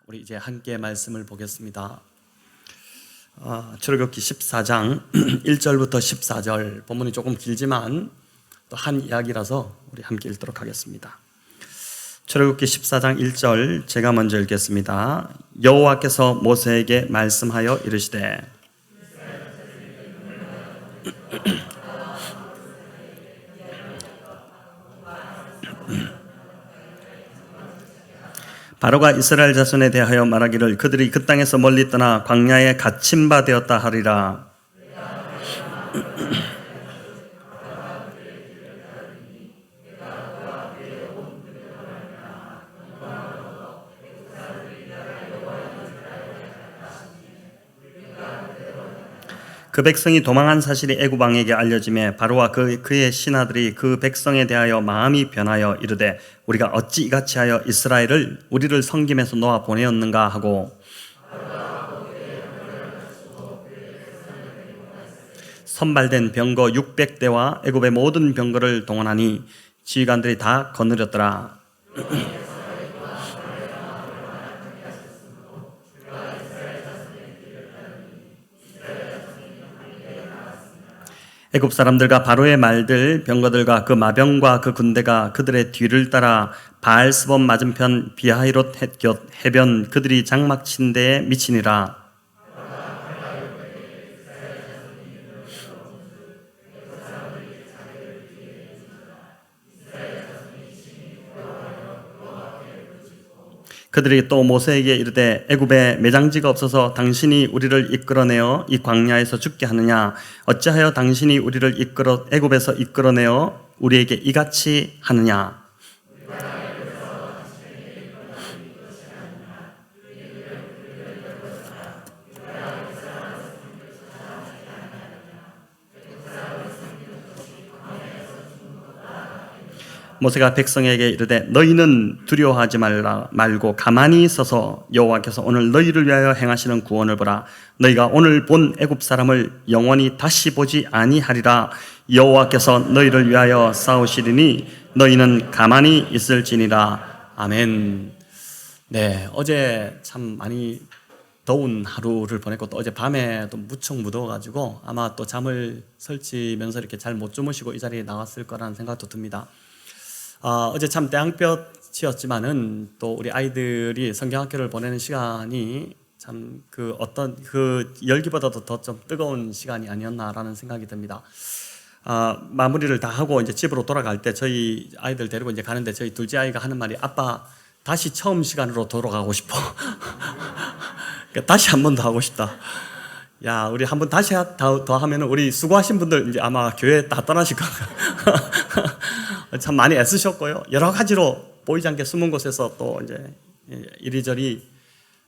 우리 이제 함께 말씀을 보겠습니다. 출애굽기 14장 1절부터 14절 본문이 조금 길지만 또 한 이야기라서 우리 함께 읽도록 하겠습니다. 출애굽기 14장 1절 제가 먼저 읽겠습니다. 여호와께서 모세에게 말씀하여 이르시되 바로가 이스라엘 자손에 대하여 말하기를 그들이 그 땅에서 멀리 떠나 광야에 갇힌 바 되었다 하리라. 그 백성이 도망한 사실이 애굽 왕에게 알려지매 바로와 그의 신하들이 그 백성에 대하여 마음이 변하여 이르되 우리가 어찌 이같이 하여 이스라엘을 우리를 섬김에서 놓아 보내었는가 하고 선발된 병거 600대와 애굽의 모든 병거를 동원하니 지휘관들이 다 거느렸더라. 애굽 사람들과 바로의 말들 병거들과 그 마병과 그 군대가 그들의 뒤를 따라 바알스본 맞은편 비하히롯 곁 해변 그들이 장막 친 데에 미치니라. 그들이 또 모세에게 이르되 애굽에 매장지가 없어서 당신이 우리를 이끌어내어 이 광야에서 죽게 하느냐 어찌하여 당신이 우리를 애굽에서 이끌어내어 우리에게 이같이 하느냐. 모세가 백성에게 이르되 너희는 두려워하지 말고 가만히 서서 여호와께서 오늘 너희를 위하여 행하시는 구원을 보라. 너희가 오늘 본 애굽 사람을 영원히 다시 보지 아니하리라. 여호와께서 너희를 위하여 싸우시리니 너희는 가만히 있을지니라. 아멘. 네, 어제 참 많이 더운 하루를 보냈고 또 어제 밤에 또 무척 무더워가지고 아마 또 잠을 설치면서 이렇게 잘 못 주무시고 이 자리에 나왔을 거라는 생각도 듭니다. 어제 참 태양볕이었지만은 또 우리 아이들이 성경학교를 보내는 시간이 참 그 어떤 그 열기보다도 더 좀 뜨거운 시간이 아니었나라는 생각이 듭니다. 마무리를 다 하고 이제 집으로 돌아갈 때 저희 아이들 데리고 이제 가는데 저희 둘째 아이가 하는 말이 아빠 다시 처음 시간으로 돌아가고 싶어. 다시 한 번 더 하고 싶다. 야, 우리 한 번 다시 더 하면은 우리 수고하신 분들 이제 아마 교회 다 떠나실 거야. 참 많이 애쓰셨고요. 여러 가지로 보이지 않게 숨은 곳에서 또 이제 이리저리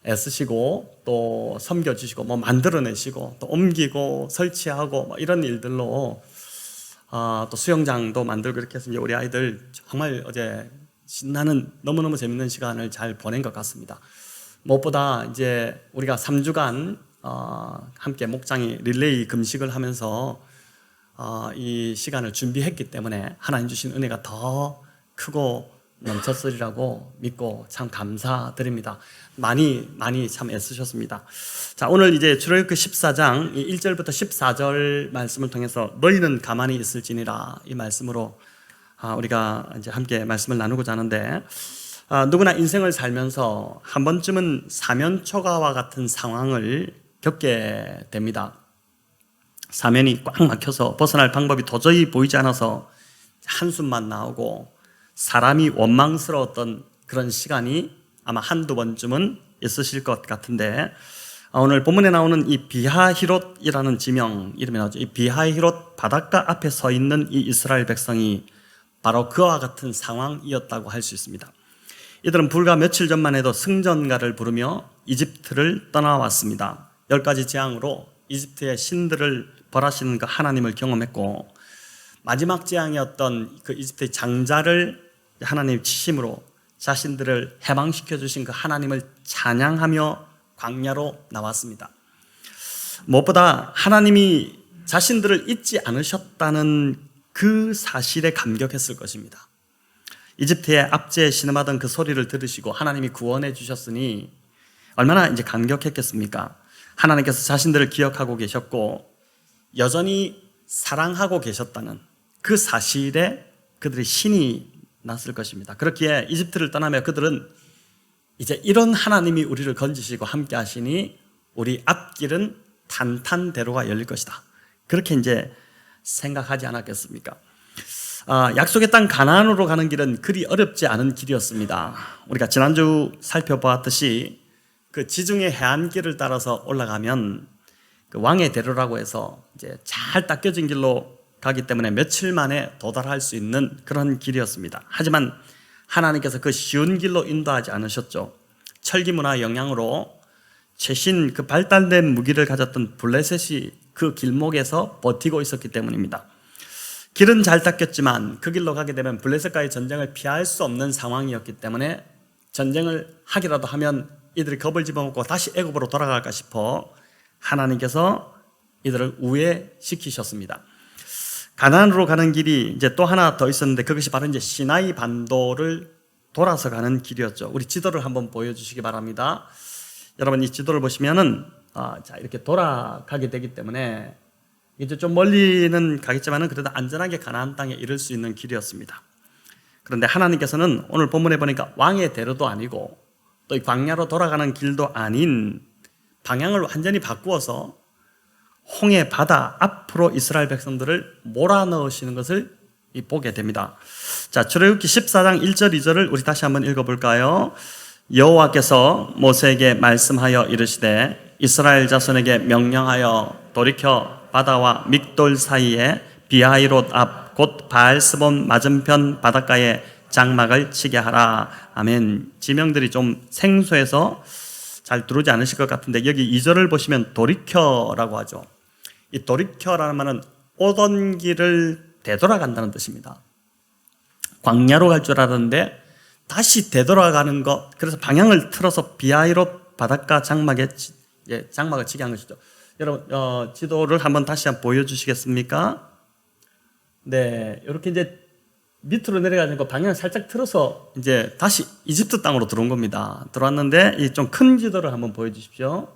애쓰시고 또 섬겨주시고 뭐 만들어내시고 또 옮기고 설치하고 뭐 이런 일들로 또 수영장도 만들고 이렇게 해서 이제 우리 아이들 정말 어제 신나는 너무너무 재밌는 시간을 잘 보낸 것 같습니다. 무엇보다 이제 우리가 3주간 함께 목장이 릴레이 금식을 하면서 이 시간을 준비했기 때문에 하나님 주신 은혜가 더 크고 넘쳤으리라고 믿고 참 감사드립니다. 많이 참 애쓰셨습니다. 자, 오늘 이제 출애굽기 14장 1절부터 14절 말씀을 통해서 너희는 가만히 있을지니라 이 말씀으로 우리가 이제 함께 말씀을 나누고자 하는데 누구나 인생을 살면서 한 번쯤은 사면초가와 같은 상황을 겪게 됩니다. 사면이 꽉 막혀서 벗어날 방법이 도저히 보이지 않아서 한숨만 나오고 사람이 원망스러웠던 그런 시간이 아마 한두 번쯤은 있으실 것 같은데 오늘 본문에 나오는 이 비하히롯이라는 지명 이름이 나오죠. 이 비하히롯 바닷가 앞에 서 있는 이 이스라엘 백성이 바로 그와 같은 상황이었다고 할 수 있습니다. 이들은 불과 며칠 전만 해도 승전가를 부르며 이집트를 떠나왔습니다. 10가지 재앙으로 이집트의 신들을 벌하시는 그 하나님을 경험했고 마지막 재앙이었던 그 이집트의 장자를 하나님 치심으로 자신들을 해방시켜 주신 그 하나님을 찬양하며 광야로 나왔습니다. 무엇보다 하나님이 자신들을 잊지 않으셨다는 그 사실에 감격했을 것입니다. 이집트의 압제에 신음하던 그 소리를 들으시고 하나님이 구원해 주셨으니 얼마나 이제 감격했겠습니까? 하나님께서 자신들을 기억하고 계셨고 여전히 사랑하고 계셨다는 그 사실에 그들이 신이 났을 것입니다. 그렇기에 이집트를 떠나며 그들은 이제 이런 하나님이 우리를 건지시고 함께 하시니 우리 앞길은 탄탄대로가 열릴 것이다. 그렇게 이제 생각하지 않았겠습니까? 약속의 땅 가나안으로 가는 길은 그리 어렵지 않은 길이었습니다. 우리가 지난주 살펴보았듯이 그 지중해 해안길을 따라서 올라가면 그 왕의 대로라고 해서 이제 잘 닦여진 길로 가기 때문에 며칠 만에 도달할 수 있는 그런 길이었습니다. 하지만 하나님께서 그 쉬운 길로 인도하지 않으셨죠. 철기 문화 영향으로 최신 그 발달된 무기를 가졌던 블레셋이 그 길목에서 버티고 있었기 때문입니다. 길은 잘 닦였지만 그 길로 가게 되면 블레셋과의 전쟁을 피할 수 없는 상황이었기 때문에 전쟁을 하기라도 하면 이들이 겁을 집어먹고 다시 애굽으로 돌아갈까 싶어 하나님께서 이들을 우회시키셨습니다. 가나안으로 가는 길이 이제 또 하나 더 있었는데 그것이 바로 이제 시나이 반도를 돌아서 가는 길이었죠. 우리 지도를 한번 보여주시기 바랍니다. 여러분 이 지도를 보시면은 자 이렇게 돌아가게 되기 때문에 이제 좀 멀리는 가겠지만은 그래도 안전하게 가나안 땅에 이를 수 있는 길이었습니다. 그런데 하나님께서는 오늘 본문에 보니까 왕의 대로도 아니고 또 이 광야로 돌아가는 길도 아닌 방향을 완전히 바꾸어서 홍해 바다 앞으로 이스라엘 백성들을 몰아넣으시는 것을 보게 됩니다. 자, 출애굽기 14장 1절 2절을 우리 다시 한번 읽어볼까요? 여호와께서 모세에게 말씀하여 이르시되 이스라엘 자손에게 명령하여 돌이켜 바다와 믹돌 사이에 비하이롯 앞 곧 바알스본 맞은편 바닷가에 장막을 치게 하라. 아멘. 지명들이 좀 생소해서 잘 들어오지 않으실 것 같은데 여기 2절을 보시면 돌이켜라고 하죠. 이 돌이켜라는 말은 오던 길을 되돌아간다는 뜻입니다. 광야로 갈 줄 알았는데 다시 되돌아가는 것, 그래서 방향을 틀어서 비하이롯 바닷가 장막을 치게 한 것이죠. 여러분 지도를 한번 다시 한번 보여주시겠습니까? 네, 이렇게 이제 밑으로 내려가지고 방향을 살짝 틀어서 이제 다시 이집트 땅으로 들어온 겁니다. 들어왔는데 이 좀 큰 지도를 한번 보여주십시오.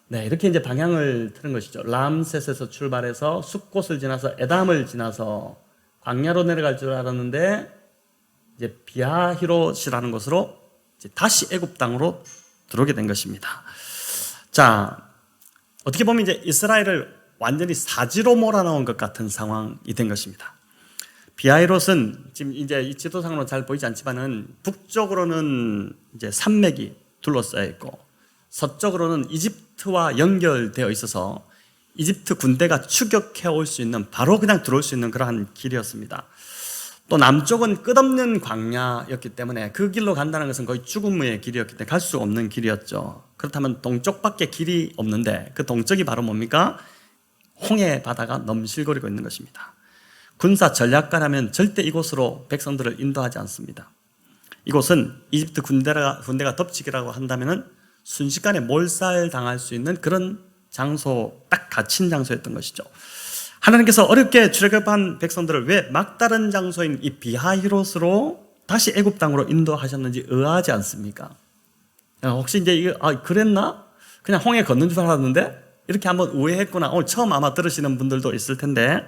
네, 이렇게 이제 방향을 틀은 것이죠. 람셋에서 출발해서 숲곳을 지나서 에담을 지나서 광야로 내려갈 줄 알았는데 이제 비하히롯이라는 곳으로 이제 다시 애굽 땅으로 들어오게 된 것입니다. 자, 어떻게 보면 이제 이스라엘을 완전히 사지로 몰아넣은 것 같은 상황이 된 것입니다. 비하히롯은 지금 이제 이 지도상으로 잘 보이지 않지만은 북쪽으로는 이제 산맥이 둘러싸여 있고 서쪽으로는 이집트와 연결되어 있어서 이집트 군대가 추격해 올 수 있는 바로 그냥 들어올 수 있는 그러한 길이었습니다. 또 남쪽은 끝없는 광야였기 때문에 그 길로 간다는 것은 거의 죽음의 길이었기 때문에 갈 수 없는 길이었죠. 그렇다면 동쪽밖에 길이 없는데 그 동쪽이 바로 뭡니까? 홍해 바다가 넘실거리고 있는 것입니다. 군사 전략가라면 절대 이곳으로 백성들을 인도하지 않습니다. 이곳은 이집트 군대가 덮치기라고 한다면 순식간에 몰살당할 수 있는 그런 장소, 딱 갇힌 장소였던 것이죠. 하나님께서 어렵게 출애굽한 백성들을 왜 막다른 장소인 이 비하히롯으로 다시 애굽 땅으로 인도하셨는지 의아하지 않습니까? 혹시 이제 이거 그랬나? 그냥 홍해 걷는 줄 알았는데 이렇게 한번 오해했구나. 오늘 처음 아마 들으시는 분들도 있을 텐데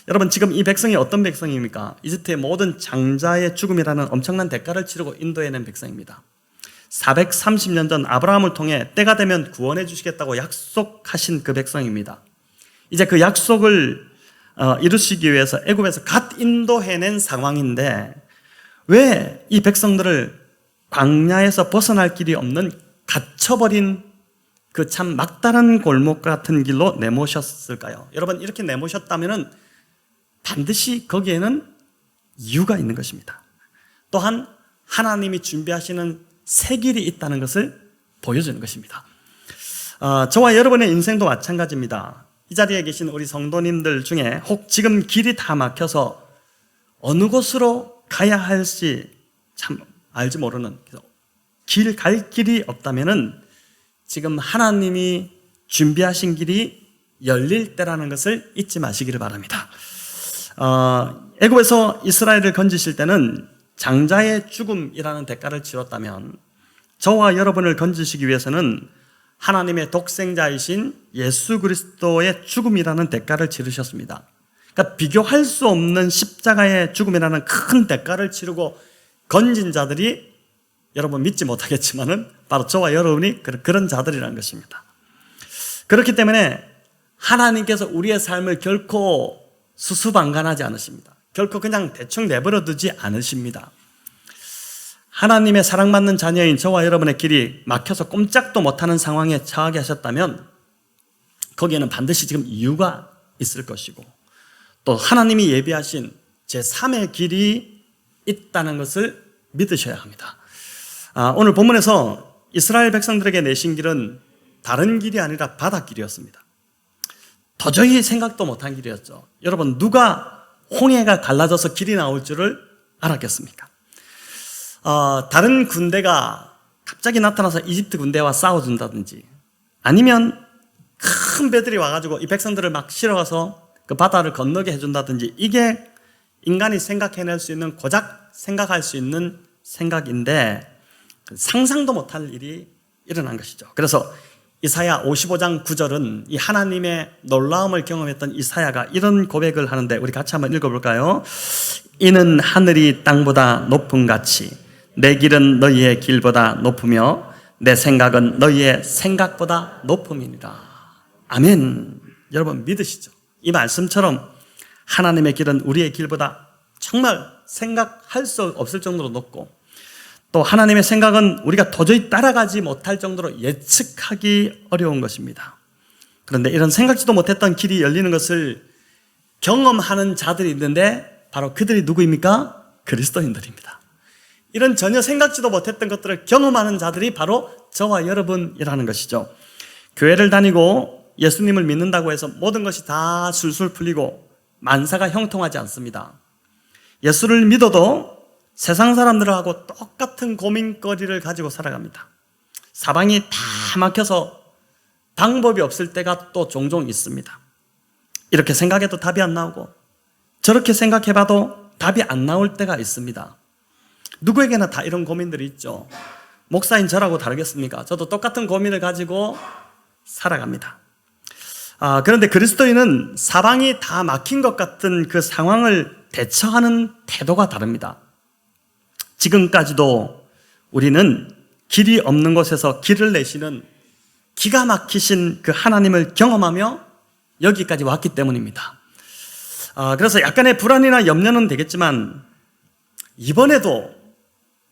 여러분 지금 이 백성이 어떤 백성입니까? 이집트의 모든 장자의 죽음이라는 엄청난 대가를 치르고 인도해낸 백성입니다. 430년 전 아브라함을 통해 때가 되면 구원해 주시겠다고 약속하신 그 백성입니다. 이제 그 약속을 이루시기 위해서 애굽에서 갓 인도해낸 상황인데 왜 이 백성들을 광야에서 벗어날 길이 없는 갇혀버린 그 참 막다른 골목 같은 길로 내모셨을까요? 여러분 이렇게 내모셨다면 반드시 거기에는 이유가 있는 것입니다. 또한 하나님이 준비하시는 새 길이 있다는 것을 보여주는 것입니다. 저와 여러분의 인생도 마찬가지입니다. 이 자리에 계신 우리 성도님들 중에 혹 지금 길이 다 막혀서 어느 곳으로 가야 할지 참 알지 모르는 갈 길이 없다면은 지금 하나님이 준비하신 길이 열릴 때라는 것을 잊지 마시기를 바랍니다. 애굽에서 이스라엘을 건지실 때는 장자의 죽음이라는 대가를 치렀다면 저와 여러분을 건지시기 위해서는 하나님의 독생자이신 예수 그리스도의 죽음이라는 대가를 치르셨습니다. 그러니까 비교할 수 없는 십자가의 죽음이라는 큰 대가를 치르고 건진 자들이 여러분 믿지 못하겠지만은 바로 저와 여러분이 그런 자들이라는 것입니다. 그렇기 때문에 하나님께서 우리의 삶을 결코 수수방관하지 않으십니다. 결코 그냥 대충 내버려 두지 않으십니다. 하나님의 사랑받는 자녀인 저와 여러분의 길이 막혀서 꼼짝도 못하는 상황에 처하게 하셨다면 거기에는 반드시 지금 이유가 있을 것이고 또 하나님이 예비하신 제3의 길이 있다는 것을 믿으셔야 합니다. 오늘 본문에서 이스라엘 백성들에게 내신 길은 다른 길이 아니라 바닷길이었습니다. 도저히 생각도 못한 길이었죠. 여러분, 누가 홍해가 갈라져서 길이 나올 줄을 알았겠습니까? 다른 군대가 갑자기 나타나서 이집트 군대와 싸워준다든지 아니면 큰 배들이 와가지고 이 백성들을 막 실어가서 그 바다를 건너게 해준다든지 이게 인간이 생각해낼 수 있는 고작 생각할 수 있는 생각인데 상상도 못할 일이 일어난 것이죠. 그래서 이사야 55장 9절은 이 하나님의 놀라움을 경험했던 이사야가 이런 고백을 하는데 우리 같이 한번 읽어볼까요? 이는 하늘이 땅보다 높음 같이 내 길은 너희의 길보다 높으며 내 생각은 너희의 생각보다 높음이니라. 아멘. 여러분 믿으시죠? 이 말씀처럼 하나님의 길은 우리의 길보다 정말 생각할 수 없을 정도로 높고 또 하나님의 생각은 우리가 도저히 따라가지 못할 정도로 예측하기 어려운 것입니다. 그런데 이런 생각지도 못했던 길이 열리는 것을 경험하는 자들이 있는데 바로 그들이 누구입니까? 그리스도인들입니다. 이런 전혀 생각지도 못했던 것들을 경험하는 자들이 바로 저와 여러분이라는 것이죠. 교회를 다니고 예수님을 믿는다고 해서 모든 것이 다 술술 풀리고 만사가 형통하지 않습니다. 예수를 믿어도 세상 사람들하고 똑같은 고민거리를 가지고 살아갑니다. 사방이 다 막혀서 방법이 없을 때가 또 종종 있습니다. 이렇게 생각해도 답이 안 나오고 저렇게 생각해봐도 답이 안 나올 때가 있습니다. 누구에게나 다 이런 고민들이 있죠. 목사인 저라고 다르겠습니까? 저도 똑같은 고민을 가지고 살아갑니다. 그런데 그리스도인은 사방이 다 막힌 것 같은 그 상황을 대처하는 태도가 다릅니다. 지금까지도 우리는 길이 없는 곳에서 길을 내시는 기가 막히신 그 하나님을 경험하며 여기까지 왔기 때문입니다. 그래서 약간의 불안이나 염려는 되겠지만 이번에도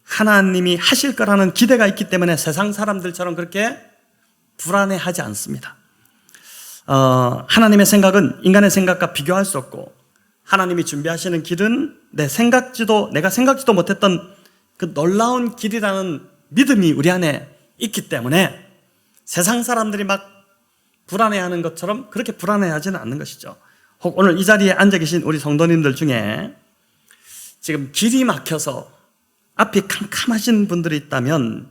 하나님이 하실 거라는 기대가 있기 때문에 세상 사람들처럼 그렇게 불안해하지 않습니다. 하나님의 생각은 인간의 생각과 비교할 수 없고 하나님이 준비하시는 길은 내가 생각지도 못했던 그 놀라운 길이라는 믿음이 우리 안에 있기 때문에 세상 사람들이 막 불안해하는 것처럼 그렇게 불안해하지는 않는 것이죠. 혹 오늘 이 자리에 앉아 계신 우리 성도님들 중에 지금 길이 막혀서 앞이 캄캄하신 분들이 있다면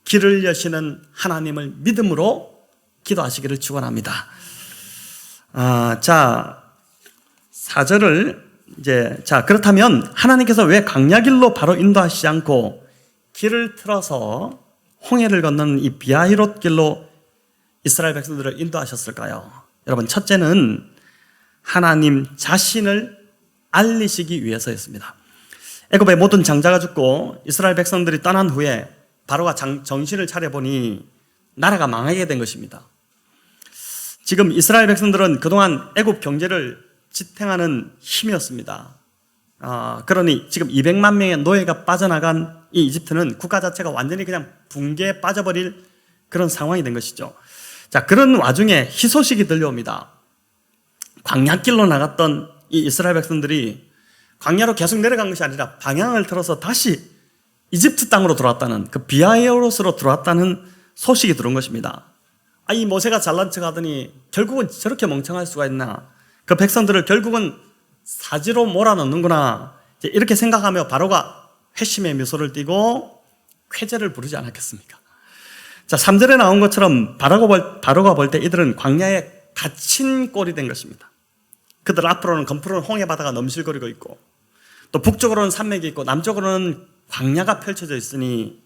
길을 여시는 하나님을 믿음으로 기도하시기를 축원합니다. 4절을 그렇다면 하나님께서 왜 광야길로 바로 인도하시지 않고 길을 틀어서 홍해를 건너는 이 비아히롯 길로 이스라엘 백성들을 인도하셨을까요? 여러분, 첫째는 하나님 자신을 알리시기 위해서였습니다. 애굽의 모든 장자가 죽고 이스라엘 백성들이 떠난 후에 바로가 정신을 차려보니 나라가 망하게 된 것입니다. 지금 이스라엘 백성들은 그동안 애굽 경제를 지탱하는 힘이었습니다. 그러니 지금 200만 명의 노예가 빠져나간 이 이집트는 국가 자체가 완전히 그냥 붕괴에 빠져버릴 그런 상황이 된 것이죠. 그런 와중에 희소식이 들려옵니다. 광야길로 나갔던 이 이스라엘 백성들이 광야로 계속 내려간 것이 아니라 방향을 틀어서 다시 이집트 땅으로 들어왔다는, 그 비아히롯으로 들어왔다는 소식이 들어온 것입니다. 이 모세가 잘난 척 하더니 결국은 저렇게 멍청할 수가 있나, 그 백성들을 결국은 사지로 몰아넣는구나, 이렇게 생각하며 바로가 회심의 미소를 띠고 쾌제를 부르지 않았겠습니까? 3절에 나온 것처럼 바로가 볼 때 이들은 광야에 갇힌 꼴이 된 것입니다. 그들 앞으로는 검푸른 홍해 바다가 넘실거리고 있고 또 북쪽으로는 산맥이 있고 남쪽으로는 광야가 펼쳐져 있으니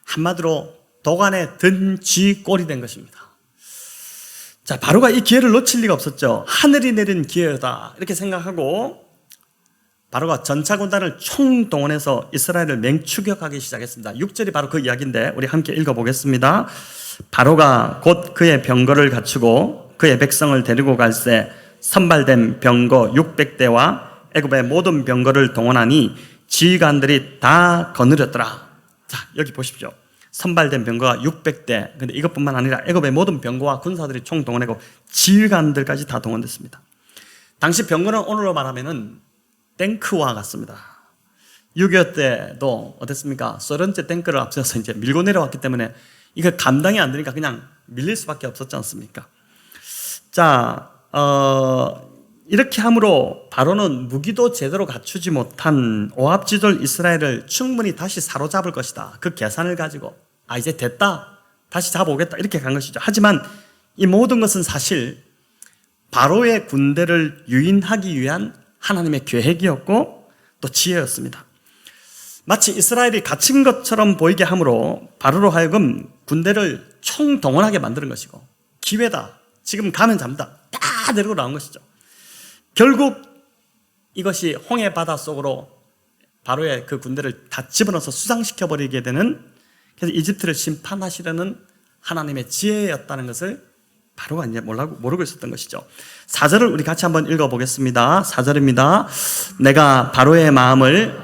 한마디로 도간에 든 쥐 꼴이 된 것입니다. 자, 바로가 이 기회를 놓칠 리가 없었죠. 하늘이 내린 기회다 이렇게 생각하고 바로가 전차군단을 총동원해서 이스라엘을 맹추격하기 시작했습니다. 6절이 바로 그 이야기인데 우리 함께 읽어보겠습니다. 바로가 곧 그의 병거를 갖추고 그의 백성을 데리고 갈새 선발된 병거 600대와 애굽의 모든 병거를 동원하니 지휘관들이 다 거느렸더라. 자, 여기 보십시오. 선발된 병거가 600대. 근데 이것뿐만 아니라 애굽의 모든 병거와 군사들이 총 동원하고 지휘관들까지 다 동원됐습니다. 당시 병거는 오늘로 말하면은 탱크와 같습니다. 6.25 때도 어땠습니까? 소련제 탱크를 앞서서 이제 밀고 내려왔기 때문에 이거 감당이 안 되니까 그냥 밀릴 수밖에 없었지 않습니까? 자, 이렇게 함으로 바로는 무기도 제대로 갖추지 못한 오합지졸 이스라엘을 충분히 다시 사로잡을 것이다. 그 계산을 가지고 이제 됐다, 다시 잡아오겠다 이렇게 간 것이죠. 하지만 이 모든 것은 사실 바로의 군대를 유인하기 위한 하나님의 계획이었고 또 지혜였습니다. 마치 이스라엘이 갇힌 것처럼 보이게 함으로 바로로 하여금 군대를 총동원하게 만드는 것이고 기회다, 지금 가면 잡는다, 다 데리고 나온 것이죠. 결국 이것이 홍해 바다 속으로 바로의 그 군대를 다 집어넣어서 수상시켜버리게 되는, 그래서 이집트를 심판하시려는 하나님의 지혜였다는 것을 바로가 이제 모르고 있었던 것이죠. 4절을 우리 같이 한번 읽어보겠습니다. 4절입니다. 내가 바로의 마음을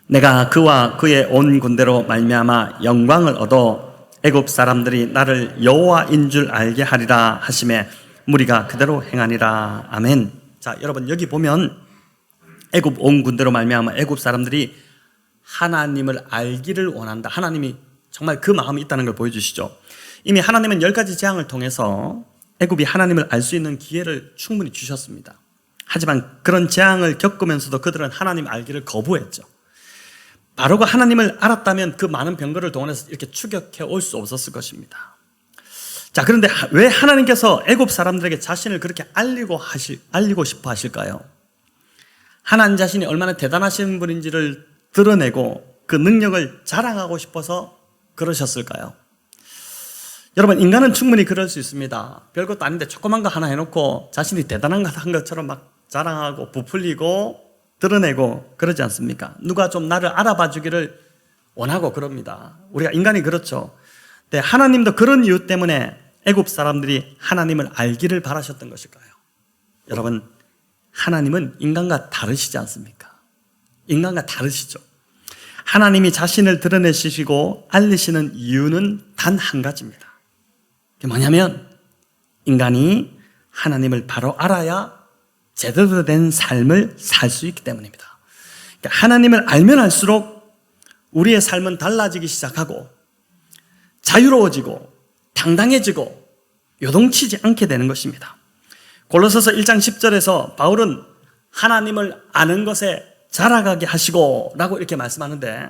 내가 그와 그의 온 군대로 말미암아 영광을 얻어 애굽 사람들이 나를 여호와인 줄 알게 하리라 하심에 무리가 그대로 행하니라. 아멘. 자, 여러분 여기 보면 애굽 온 군대로 말미암아 애굽 사람들이 하나님을 알기를 원한다. 하나님이 정말 그 마음이 있다는 걸 보여주시죠. 이미 하나님은 10가지 재앙을 통해서 애굽이 하나님을 알 수 있는 기회를 충분히 주셨습니다. 하지만 그런 재앙을 겪으면서도 그들은 하나님 알기를 거부했죠. 바로가 하나님을 알았다면 그 많은 병거를 동원해서 이렇게 추격해 올 수 없었을 것입니다. 자, 그런데 왜 하나님께서 애굽 사람들에게 자신을 그렇게 알리고 싶어 하실까요? 하나님 자신이 얼마나 대단하신 분인지를 드러내고 그 능력을 자랑하고 싶어서 그러셨을까요? 여러분, 인간은 충분히 그럴 수 있습니다. 별것도 아닌데 조그만 거 하나 해놓고 자신이 대단한 거 한 것처럼 막 자랑하고 부풀리고 드러내고 그러지 않습니까? 누가 좀 나를 알아봐 주기를 원하고 그럽니다. 우리가 인간이 그렇죠. 근데 하나님도 그런 이유 때문에 애굽 사람들이 하나님을 알기를 바라셨던 것일까요? 여러분, 하나님은 인간과 다르시지 않습니까? 인간과 다르시죠. 하나님이 자신을 드러내시고 알리시는 이유는 단 한 가지입니다. 그게 뭐냐면 인간이 하나님을 바로 알아야 제대로 된 삶을 살 수 있기 때문입니다. 그러니까 하나님을 알면 알수록 우리의 삶은 달라지기 시작하고 자유로워지고 당당해지고 요동치지 않게 되는 것입니다. 골로새서 1장 10절에서 바울은 하나님을 아는 것에 자라가게 하시고 라고 이렇게 말씀하는데,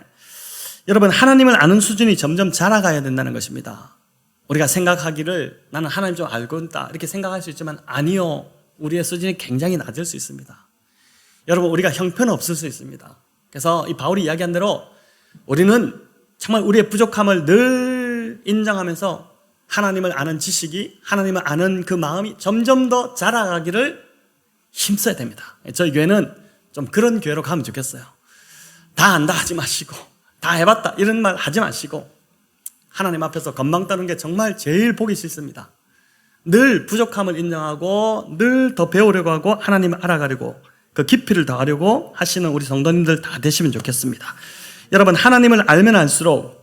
여러분, 하나님을 아는 수준이 점점 자라가야 된다는 것입니다. 우리가 생각하기를 나는 하나님 좀 알고 있다 이렇게 생각할 수 있지만 아니요, 우리의 수준이 굉장히 낮을 수 있습니다. 여러분, 우리가 형편없을 수 있습니다. 그래서 이 바울이 이야기한 대로 우리는 정말 우리의 부족함을 늘 인정하면서 하나님을 아는 지식이, 하나님을 아는 그 마음이 점점 더 자라가기를 힘써야 됩니다. 저희 교회는 좀 그런 교회로 가면 좋겠어요. 다 안다 하지 마시고, 다 해봤다 이런 말 하지 마시고, 하나님 앞에서 건방 떠는 게 정말 제일 보기 싫습니다. 늘 부족함을 인정하고 늘 더 배우려고 하고 하나님을 알아가려고, 그 깊이를 더하려고 하시는 우리 성도님들 다 되시면 좋겠습니다. 여러분, 하나님을 알면 알수록,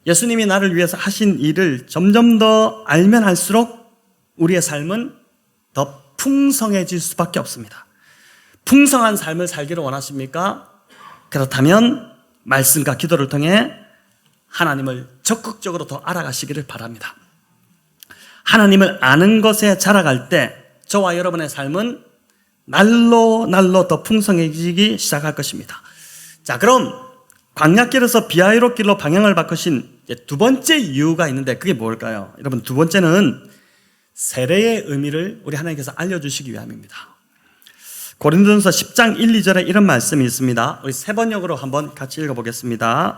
예수님이 나를 위해서 하신 일을 점점 더 알면 할수록 우리의 삶은 더 풍성해질 수밖에 없습니다. 풍성한 삶을 살기를 원하십니까? 그렇다면 말씀과 기도를 통해 하나님을 적극적으로 더 알아가시기를 바랍니다. 하나님을 아는 것에 자라갈 때 저와 여러분의 삶은 날로 더 풍성해지기 시작할 것입니다. 자, 그럼 광야길에서 비하이로 길로 방향을 바꾸신 두 번째 이유가 있는데 그게 뭘까요? 여러분, 두 번째는 세례의 의미를 우리 하나님께서 알려주시기 위함입니다. 고린도전서 10장 1, 2절에 이런 말씀이 있습니다. 우리 세 번역으로 한번 같이 읽어보겠습니다.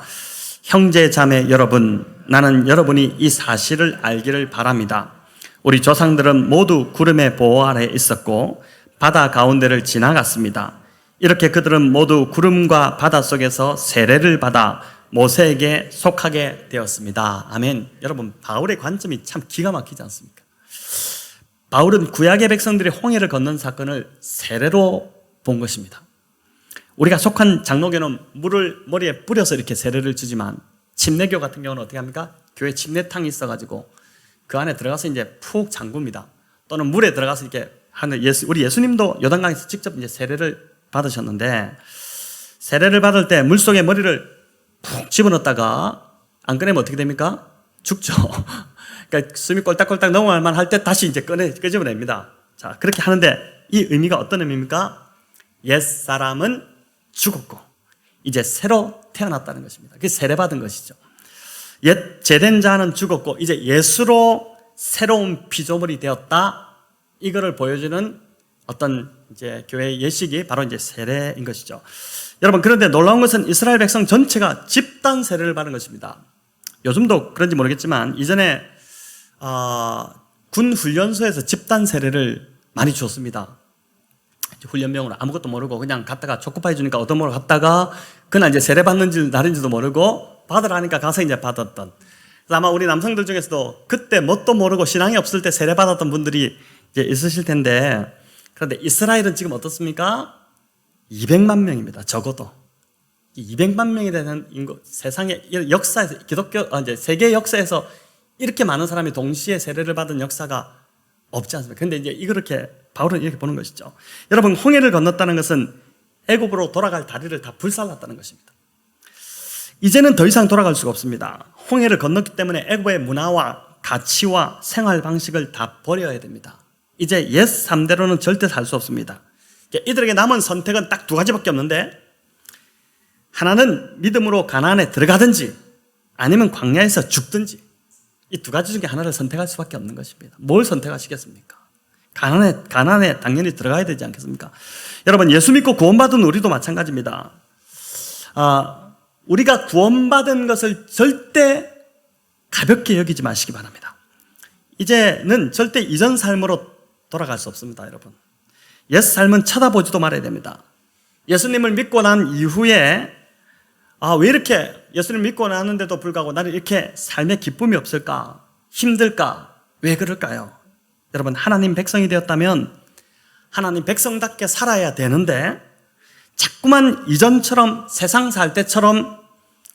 형제 자매 여러분, 나는 여러분이 이 사실을 알기를 바랍니다. 우리 조상들은 모두 구름의 보호 아래 있었고 바다 가운데를 지나갔습니다. 이렇게 그들은 모두 구름과 바다 속에서 세례를 받아 모세에게 속하게 되었습니다. 아멘. 여러분, 바울의 관점이 참 기가 막히지 않습니까? 바울은 구약의 백성들이 홍해를 건넌 사건을 세례로 본 것입니다. 우리가 속한 장로교는 물을 머리에 뿌려서 이렇게 세례를 주지만 침례교 같은 경우는 어떻게 합니까? 교회 침례탕이 있어가지고 그 안에 들어가서 이제 푹 잠굽니다. 또는 물에 들어가서 이렇게 하는 우리 예수님도 요단강에서 직접 이제 세례를 받으셨는데, 세례를 받을 때 물속에 머리를 푹 집어넣었다가 안 꺼내면 어떻게 됩니까? 죽죠. 그러니까 숨이 꼴딱꼴딱 넘어갈 만할 때 다시 이제 끄집어냅니다. 자, 그렇게 하는데 이 의미가 어떤 의미입니까? 옛사람은 죽었고 이제 새로 태어났다는 것입니다. 그게 세례받은 것이죠. 옛 제된 자는 죽었고 이제 예수로 새로운 피조물이 되었다. 이거를 보여주는 어떤 이제 교회의 예식이 바로 이제 세례인 것이죠. 여러분, 그런데 놀라운 것은 이스라엘 백성 전체가 집단 세례를 받은 것입니다. 요즘도 그런지 모르겠지만 이전에 군 훈련소에서 집단 세례를 많이 줬습니다. 훈련병으로 아무것도 모르고 그냥 갔다가 초코파이 주니까 얻어먹으러 갔다가 그날 이제 세례 받는 날인지도 모르고 받으라니까 가서 이제 받았던. 그래서 아마 우리 남성들 중에서도 그때 뭣도 모르고 신앙이 없을 때 세례 받았던 분들이 이제 있으실 텐데, 그런데 이스라엘은 지금 어떻습니까? 200만 명입니다. 적어도 200만 명이 되는 인구, 세상의 역사에서 이제 세계 역사에서 이렇게 많은 사람이 동시에 세례를 받은 역사가 없지 않습니까? 근데 이제 이렇게 바울은 이렇게 보는 것이죠. 여러분, 홍해를 건넜다는 것은 애굽으로 돌아갈 다리를 다 불살랐다는 것입니다. 이제는 더 이상 돌아갈 수가 없습니다. 홍해를 건넜기 때문에 애굽의 문화와 가치와 생활 방식을 다 버려야 됩니다. 이제 옛 3대로는 절대 살 수 없습니다. 이들에게 남은 선택은 딱 두 가지밖에 없는데, 하나는 믿음으로 가나안에 들어가든지 아니면 광야에서 죽든지, 이 두 가지 중에 하나를 선택할 수밖에 없는 것입니다. 뭘 선택하시겠습니까? 가나안에 당연히 들어가야 되지 않겠습니까? 여러분, 예수 믿고 구원받은 우리도 마찬가지입니다. 우리가 구원받은 것을 절대 가볍게 여기지 마시기 바랍니다. 이제는 절대 이전 삶으로 돌아갈 수 없습니다, 여러분. 옛 삶은 쳐다보지도 말아야 됩니다. 예수님을 믿고 난 이후에 왜 이렇게 예수님을 믿고 나는데도 불구하고 나는 이렇게 삶에 기쁨이 없을까? 힘들까? 왜 그럴까요? 여러분, 하나님 백성이 되었다면 하나님 백성답게 살아야 되는데 자꾸만 이전처럼 세상 살 때처럼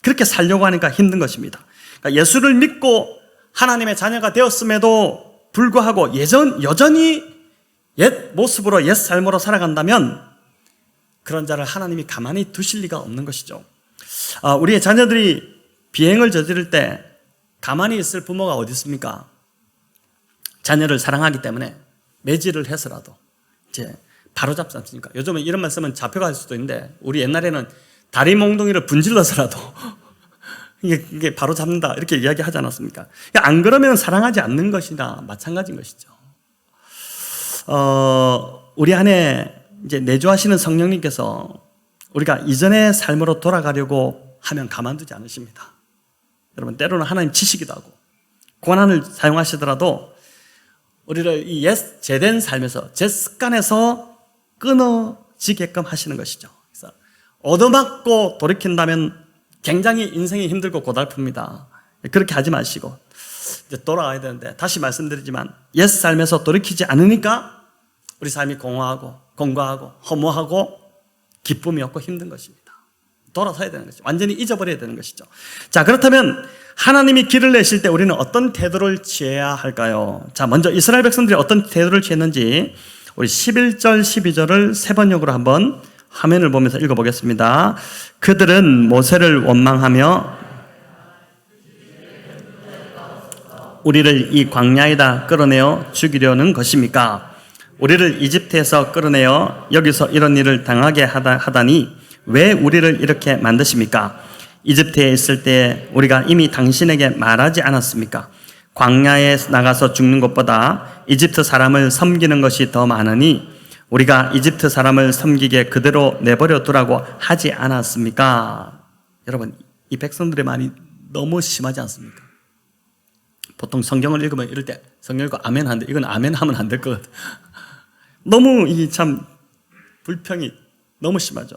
그렇게 살려고 하니까 힘든 것입니다. 그러니까 예수를 믿고 하나님의 자녀가 되었음에도 불구하고 여전히 옛 모습으로 옛 삶으로 살아간다면 그런 자를 하나님이 가만히 두실 리가 없는 것이죠. 우리의 자녀들이 비행을 저지를 때 가만히 있을 부모가 어디 있습니까? 자녀를 사랑하기 때문에 매질을 해서라도 이제 바로 잡지 않습니까? 요즘은 이런 말씀은 잡혀갈 수도 있는데, 우리 옛날에는 다리 몽둥이를 분질러서라도 이게 바로 잡는다 이렇게 이야기하지 않았습니까? 안 그러면 사랑하지 않는 것이나 마찬가지인 것이죠. 우리 안에 이제 내주하시는 성령님께서 우리가 이전의 삶으로 돌아가려고 하면 가만두지 않으십니다. 여러분, 때로는 하나님 치시기도 하고 고난을 사용하시더라도 우리를 이 옛 제된 삶에서, 제 습관에서 끊어지게끔 하시는 것이죠. 그래서 얻어맞고 돌이킨다면 굉장히 인생이 힘들고 고달픕니다. 그렇게 하지 마시고 이제 돌아가야 되는데, 다시 말씀드리지만 옛 삶에서 돌이키지 않으니까 우리 삶이 공허하고 공고하고 허무하고 기쁨이 없고 힘든 것입니다. 돌아서야 되는 것이죠. 완전히 잊어버려야 되는 것이죠. 자, 그렇다면 하나님이 길을 내실 때 우리는 어떤 태도를 취해야 할까요? 자, 먼저 이스라엘 백성들이 어떤 태도를 취했는지 우리 11절 12절을 세 번역으로 한번 화면을 보면서 읽어보겠습니다. 그들은 모세를 원망하며 우리를 이 광야에다 끌어내어 죽이려는 것입니까? 우리를 이집트에서 끌어내어 여기서 이런 일을 당하게 하다니 왜 우리를 이렇게 만드십니까? 이집트에 있을 때 우리가 이미 당신에게 말하지 않았습니까? 광야에 나가서 죽는 것보다 이집트 사람을 섬기는 것이 더 많으니 우리가 이집트 사람을 섬기게 그대로 내버려 두라고 하지 않았습니까? 여러분, 이 백성들의 말이 너무 심하지 않습니까? 보통 성경을 읽으면 이럴 때 성경 읽고 아멘 하는데 이건 아멘 하면 안 될 것 같아요. 너무 이 참 불평이 너무 심하죠.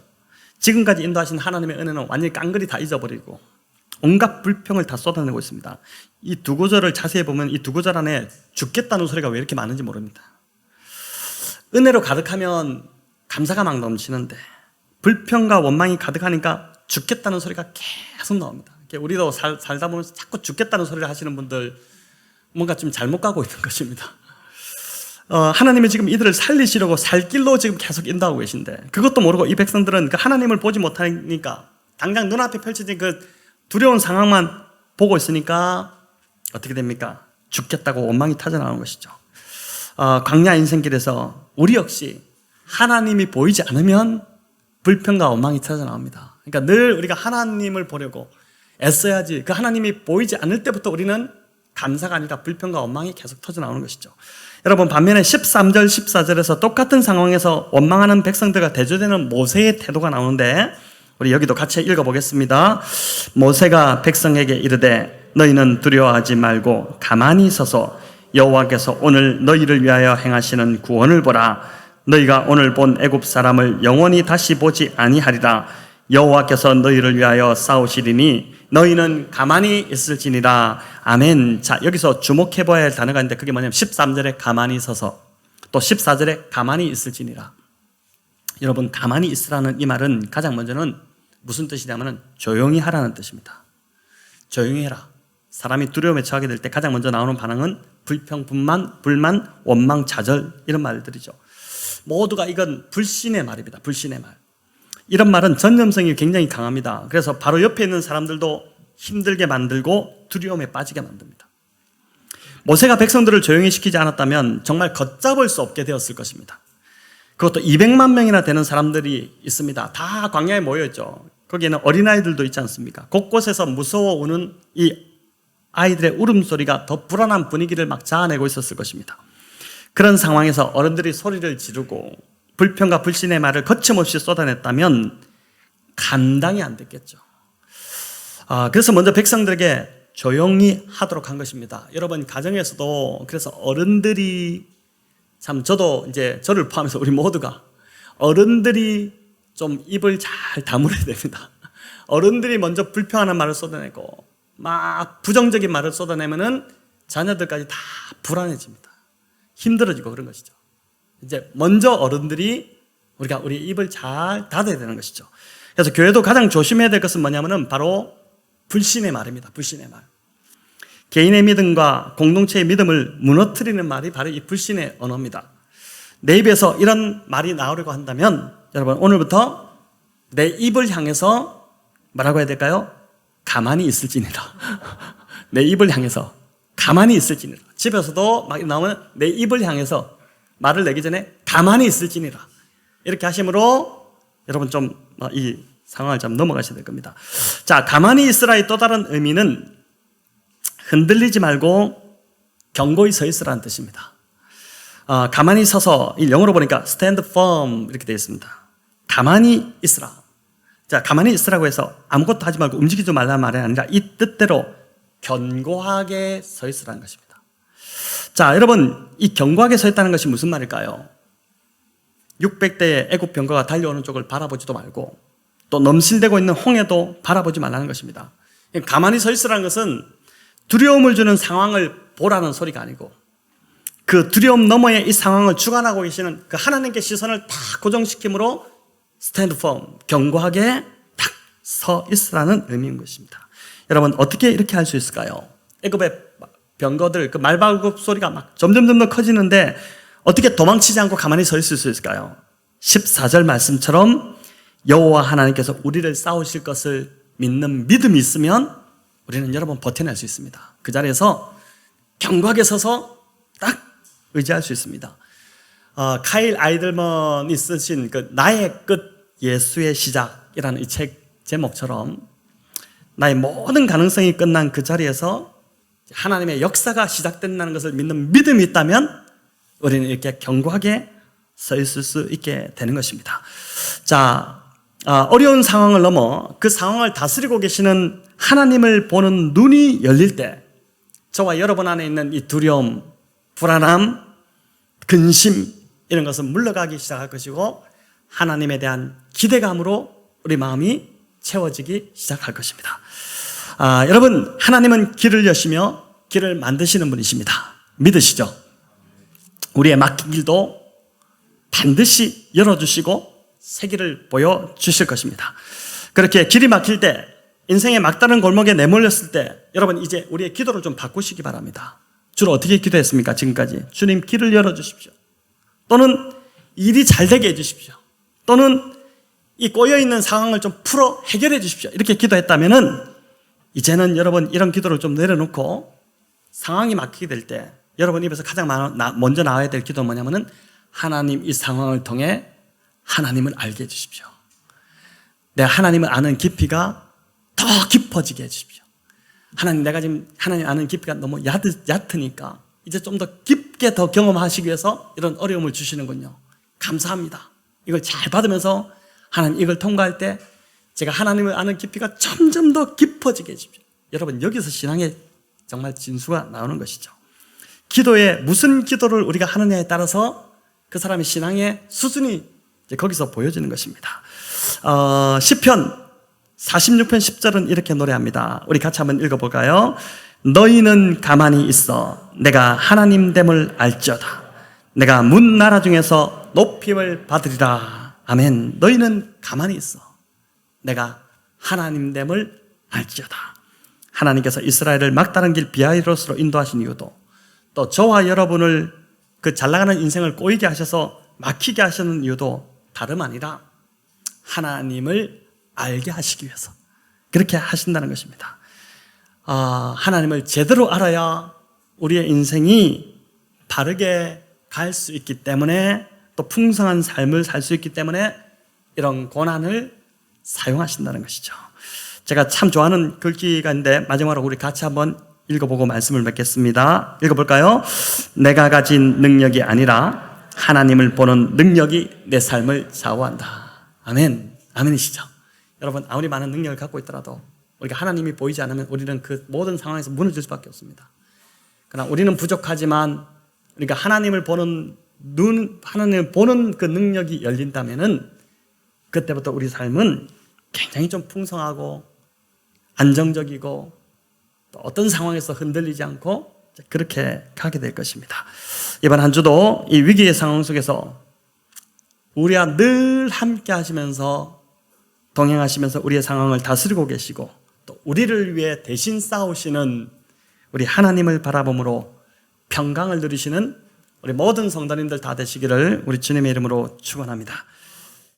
지금까지 인도하신 하나님의 은혜는 완전히 깡그리 다 잊어버리고 온갖 불평을 다 쏟아내고 있습니다. 이 두 구절을 자세히 보면 이 두 구절 안에 죽겠다는 소리가 왜 이렇게 많은지 모릅니다. 은혜로 가득하면 감사가 막 넘치는데 불평과 원망이 가득하니까 죽겠다는 소리가 계속 나옵니다. 우리도 살다 보면 자꾸 죽겠다는 소리를 하시는 분들 뭔가 좀 잘못 가고 있는 것입니다. 하나님이 지금 이들을 살리시려고 살 길로 지금 계속 인도하고 계신데 그것도 모르고 이 백성들은 그 하나님을 보지 못하니까 당장 눈앞에 펼쳐진 그 두려운 상황만 보고 있으니까 어떻게 됩니까? 죽겠다고 원망이 터져나오는 것이죠. 광야 인생길에서 우리 역시 하나님이 보이지 않으면 불평과 원망이 터져나옵니다. 그러니까 늘 우리가 하나님을 보려고 애써야지 그 하나님이 보이지 않을 때부터 우리는 감사가 아니라 불평과 원망이 계속 터져나오는 것이죠. 여러분, 반면에 13절 14절에서 똑같은 상황에서 원망하는 백성들과 대조되는 모세의 태도가 나오는데 우리 여기도 같이 읽어보겠습니다. 모세가 백성에게 이르되 너희는 두려워하지 말고 가만히 서서 여호와께서 오늘 너희를 위하여 행하시는 구원을 보라. 너희가 오늘 본 애굽 사람을 영원히 다시 보지 아니하리라. 여호와께서 너희를 위하여 싸우시리니 너희는 가만히 있을지니라. 아멘. 자, 여기서 주목해봐야 할 단어가 있는데 그게 뭐냐면 13절에 가만히 서서 또 14절에 가만히 있을지니라. 여러분, 가만히 있으라는 이 말은 가장 먼저는 무슨 뜻이냐면 조용히 하라는 뜻입니다. 조용히 해라. 사람이 두려움에 처하게 될 때 가장 먼저 나오는 반응은 불평, 불만, 원망, 좌절 이런 말들이죠. 모두가 이건 불신의 말입니다. 불신의 말. 이런 말은 전염성이 굉장히 강합니다. 그래서 바로 옆에 있는 사람들도 힘들게 만들고 두려움에 빠지게 만듭니다. 모세가 백성들을 조용히 시키지 않았다면 정말 걷잡을 수 없게 되었을 것입니다. 그것도 200만 명이나 되는 사람들이 있습니다. 다 광야에 모여있죠. 거기에는 어린아이들도 있지 않습니까? 곳곳에서 무서워 우는 이 아이들의 울음소리가 더 불안한 분위기를 막 자아내고 있었을 것입니다. 그런 상황에서 어른들이 소리를 지르고 불평과 불신의 말을 거침없이 쏟아냈다면 감당이 안 됐겠죠. 그래서 먼저 백성들에게 조용히 하도록 한 것입니다. 여러분, 가정에서도 그래서 어른들이 참 저도 이제 저를 포함해서 우리 모두가 어른들이 좀 입을 잘 다물어야 됩니다. 어른들이 먼저 불평하는 말을 쏟아내고 막 부정적인 말을 쏟아내면은 자녀들까지 다 불안해집니다. 힘들어지고 그런 것이죠. 이제 먼저 어른들이 우리 입을 잘 닫아야 되는 것이죠. 그래서 교회도 가장 조심해야 될 것은 뭐냐면은 바로 불신의 말입니다. 불신의 말. 개인의 믿음과 공동체의 믿음을 무너뜨리는 말이 바로 이 불신의 언어입니다. 내 입에서 이런 말이 나오려고 한다면 여러분, 오늘부터 내 입을 향해서 뭐라고 해야 될까요? 가만히 있을지니라. 내 입을 향해서 가만히 있을지니라. 집에서도 막 나오면 내 입을 향해서 말을 내기 전에 가만히 있을지니라. 이렇게 하심으로 여러분 좀 이 상황을 좀 넘어가셔야 될 겁니다. 자, 가만히 있으라의 또 다른 의미는 흔들리지 말고 견고히 서 있으라는 뜻입니다. 가만히 서서 영어로 보니까 stand firm 이렇게 되어 있습니다. 가만히 있으라. 자, 가만히 있으라고 해서 아무것도 하지 말고 움직이지 말라는 말이 아니라 이 뜻대로 견고하게 서 있으라는 것입니다. 자, 여러분, 이 견고하게 서 있다는 것이 무슨 말일까요? 600대의 애굽 병거가 달려오는 쪽을 바라보지도 말고 또 넘실대고 있는 홍해도 바라보지 말라는 것입니다. 가만히 서 있으라는 것은 두려움을 주는 상황을 보라는 소리가 아니고 그 두려움 너머에 이 상황을 주관하고 계시는 그 하나님께 시선을 다 고정시킴으로 stand firm, 견고하게 딱 서 있으라는 의미인 것입니다. 여러분, 어떻게 이렇게 할 수 있을까요? 애굽의 병거들 그 말발굽 소리가 막 점점 커지는데 어떻게 도망치지 않고 가만히 서 있을 수 있을까요? 14절 말씀처럼 여호와 하나님께서 우리를 싸우실 것을 믿는 믿음이 있으면 우리는 여러분 버텨낼 수 있습니다. 그 자리에서 견고하게 서서 딱 의지할 수 있습니다. 카일 아이들먼이 쓰신 그 나의 끝 예수의 시작이라는 이 책 제목처럼 나의 모든 가능성이 끝난 그 자리에서 하나님의 역사가 시작된다는 것을 믿는 믿음이 있다면 우리는 이렇게 견고하게 서 있을 수 있게 되는 것입니다. 자, 어려운 상황을 넘어 그 상황을 다스리고 계시는 하나님을 보는 눈이 열릴 때 저와 여러분 안에 있는 이 두려움, 불안함, 근심 이런 것은 물러가기 시작할 것이고 하나님에 대한 기대감으로 우리 마음이 채워지기 시작할 것입니다. 여러분, 하나님은 길을 여시며 길을 만드시는 분이십니다. 믿으시죠? 우리의 막힌 길도 반드시 열어주시고 새 길을 보여주실 것입니다. 그렇게 길이 막힐 때, 인생의 막다른 골목에 내몰렸을 때 여러분 이제 우리의 기도를 좀 바꾸시기 바랍니다. 주로 어떻게 기도했습니까? 지금까지 주님 길을 열어주십시오, 또는 일이 잘 되게 해주십시오, 또는 이 꼬여있는 상황을 좀 풀어 해결해 주십시오, 이렇게 기도했다면은 이제는 여러분 이런 기도를 좀 내려놓고 상황이 막히게 될 때 여러분 입에서 가장 먼저 나와야 될 기도는 뭐냐면은 하나님 이 상황을 통해 하나님을 알게 해주십시오. 내가 하나님을 아는 깊이가 더 깊어지게 해주십시오. 하나님, 내가 지금 하나님 아는 깊이가 너무 얕으니까 이제 좀 더 깊게 더 경험하시기 위해서 이런 어려움을 주시는군요. 감사합니다. 이걸 잘 받으면서 하나님 이걸 통과할 때 제가 하나님을 아는 깊이가 점점 더 깊어지게 해주십시오. 여러분 여기서 신앙의 정말 진수가 나오는 것이죠. 기도에 무슨 기도를 우리가 하느냐에 따라서 그 사람의 신앙의 수준이 이제 거기서 보여지는 것입니다. 시편 46편 10절은 이렇게 노래합니다. 우리 같이 한번 읽어볼까요? 너희는 가만히 있어 내가 하나님됨을 알지어다. 내가 문 나라 중에서 높임을 받으리라. 아멘. 너희는 가만히 있어 내가 하나님됨을 알지어다. 하나님께서 이스라엘을 막다른 길 비하이로스로 인도하신 이유도, 또 저와 여러분을 그 잘나가는 인생을 꼬이게 하셔서 막히게 하시는 이유도 다름 아니라 하나님을 알게 하시기 위해서 그렇게 하신다는 것입니다. 하나님을 제대로 알아야 우리의 인생이 바르게 갈 수 있기 때문에, 또 풍성한 삶을 살 수 있기 때문에 이런 고난을 사용하신다는 것이죠. 제가 참 좋아하는 글귀가 있는데 마지막으로 우리 같이 한번 읽어보고 말씀을 맺겠습니다. 읽어볼까요? 내가 가진 능력이 아니라 하나님을 보는 능력이 내 삶을 좌우한다. 아멘. 아멘이시죠? 여러분 아무리 많은 능력을 갖고 있더라도 우리가 하나님이 보이지 않으면 우리는 그 모든 상황에서 무너질 수밖에 없습니다. 그러나 우리는 부족하지만 우리가 하나님을 보는 하나님을 보는 그 능력이 열린다면은 그때부터 우리 삶은 굉장히 좀 풍성하고 안정적이고 또 어떤 상황에서 흔들리지 않고 그렇게 가게 될 것입니다. 이번 한 주도 이 위기의 상황 속에서 우리와 늘 함께 하시면서 동행하시면서 우리의 상황을 다스리고 계시고 또 우리를 위해 대신 싸우시는 우리 하나님을 바라봄으로 평강을 누리시는 우리 모든 성도님들 다 되시기를 우리 주님의 이름으로 축원합니다.